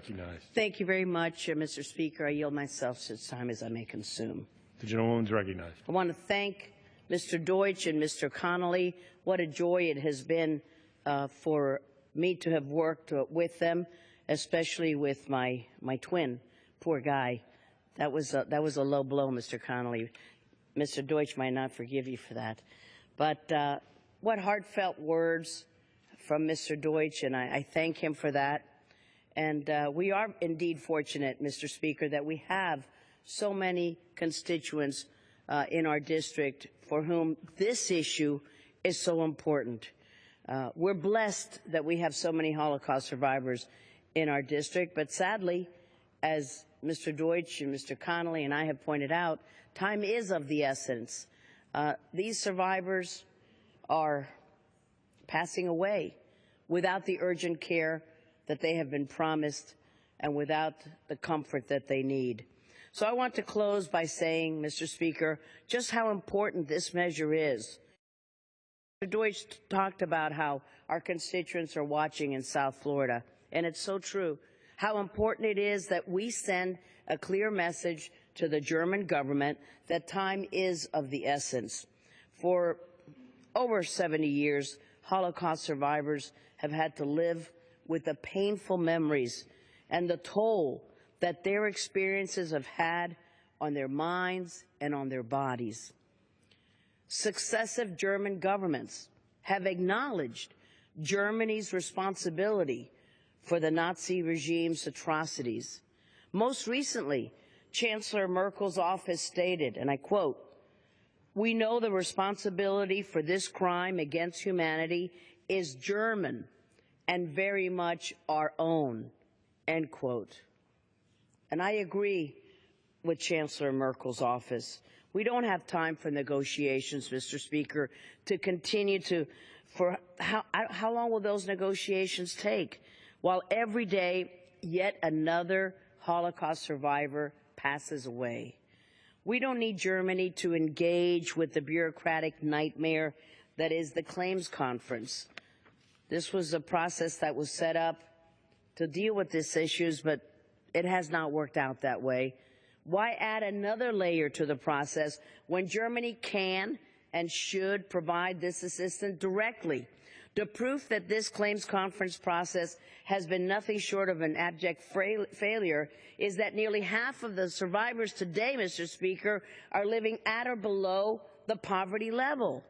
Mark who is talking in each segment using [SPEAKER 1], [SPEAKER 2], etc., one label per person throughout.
[SPEAKER 1] Recognized.
[SPEAKER 2] Thank you very much, Mr. Speaker. I yield myself such time as I may consume.
[SPEAKER 1] The gentlewoman is recognized.
[SPEAKER 2] I want to thank Mr. Deutch and Mr. Connolly. What a joy it has been for me to have worked with them, especially with my twin. Poor guy. That was a low blow, Mr. Connolly. Mr. Deutch might not forgive you for that. But what heartfelt words from Mr. Deutch, and I thank him for that. And we are indeed fortunate, Mr. Speaker, that we have so many constituents in our district for whom this issue is so important. We're blessed that we have so many Holocaust survivors in our district, but sadly, as Mr. Deutch and Mr. Connolly and I have pointed out, time is of the essence. These survivors are passing away without the urgent care that they have been promised and without the comfort that they need. So I want to close by saying, Mr. Speaker, just how important this measure is. Mr. Deutch talked about how our constituents are watching in South Florida, and it's so true. How important it is that we send a clear message to the German government that time is of the essence. For over 70 years, Holocaust survivors have had to live with the painful memories and the toll that their experiences have had on their minds and on their bodies. Successive German governments have acknowledged Germany's responsibility for the Nazi regime's atrocities. Most recently, Chancellor Merkel's office stated, and I quote, "We know the responsibility for this crime against humanity is German and very much our own," end quote. And I agree with Chancellor Merkel's office. We don't have time for negotiations, Mr. Speaker, to continue for how long will those negotiations take? While every day, yet another Holocaust survivor passes away. We don't need Germany to engage with the bureaucratic nightmare that is the claims conference. This was a process that was set up to deal with these issues, but it has not worked out that way. Why add another layer to the process when Germany can and should provide this assistance directly? The proof that this claims conference process has been nothing short of an abject failure is that nearly half of the survivors today, Mr. Speaker, are living at or below the poverty level.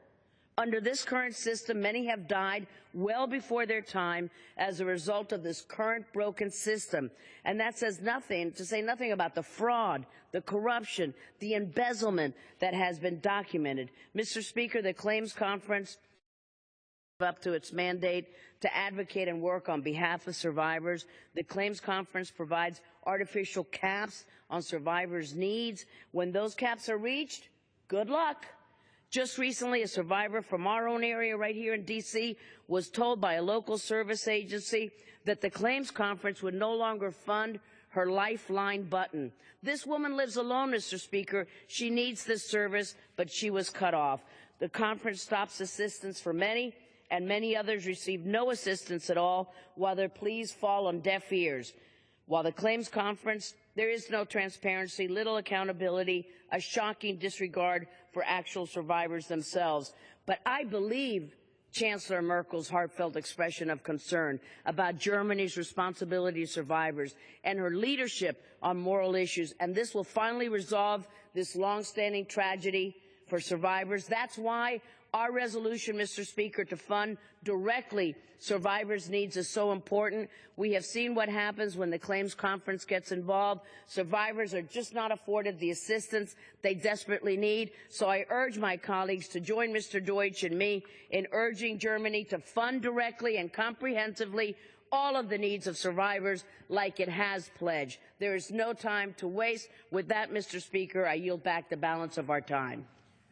[SPEAKER 2] Under this current system, many have died well before their time as a result of this current broken system. And that says nothing, to say nothing about the fraud, the corruption, the embezzlement that has been documented. Mr. Speaker, the Claims Conference up to its mandate to advocate and work on behalf of survivors. The Claims Conference provides artificial caps on survivors' needs. When those caps are reached, good luck. Just recently, a survivor from our own area right here in D.C. was told by a local service agency that the Claims Conference would no longer fund her Lifeline button. This woman lives alone, Mr. Speaker. She needs this service, but she was cut off. The conference stops assistance for many, and many others receive no assistance at all, while their pleas fall on deaf ears. While the Claims Conference, there is no transparency, little accountability, a shocking disregard for actual survivors themselves. But I believe Chancellor Merkel's heartfelt expression of concern about Germany's responsibility to survivors and her leadership on moral issues, and this will finally resolve this long-standing tragedy for survivors. That's why our resolution, Mr. Speaker, to fund directly survivors' needs is so important. We have seen what happens when the Claims Conference gets involved. Survivors are just not afforded the assistance they desperately need. So I urge my colleagues to join Mr. Deutch and me in urging Germany to fund directly and comprehensively all of the needs of survivors like it has pledged. There is no time to waste. With that, Mr. Speaker, I yield back the balance of our time.